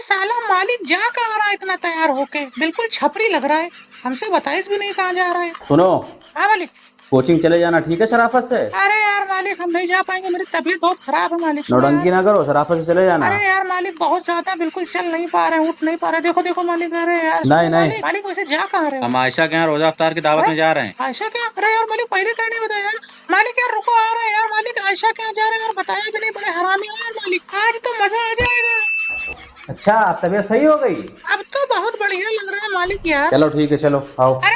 साला मालिक जा कहाँ रहा है इतना तैयार होके, बिल्कुल छपरी लग रहा है। हमसे बताइस भी नहीं कहाँ जा रहा है। सुनो, हाँ मालिक। कोचिंग चले जाना, ठीक है, शराफत से। अरे यार मालिक हम नहीं जा पाएंगे, मेरी तबीयत बहुत खराब है मालिक, सुनो यार। नौटंकी ना करो, शराफत से चले जाना। अरे यार मालिक बहुत ज्यादा, बिल्कुल चल नहीं पा रहे, उठ नहीं पा रहे, देखो देखो मालिक। अरे यार नहीं सुनो नहीं, मालिक, मालिक वैसे जा कहाँ रहे हो? हम आयशा के यहाँ रोजा अफ्तार की दावत में जा रहे हैं। आयशा क्या? अरे यार मालिक पहले क्या नहीं बताया यार। मालिक यार रुको, आ रहा है यार मालिक, आयशा क्या जा रहे हैं यार, बताया भी नहीं, बड़े हरामी हो यार मालिक, आज तो मजा आ जाएगा। अच्छा, तबीयत सही हो गई? अब तो बहुत बढ़िया लग रहा है मालिक यार। चलो ठीक है, चलो आओ। अरे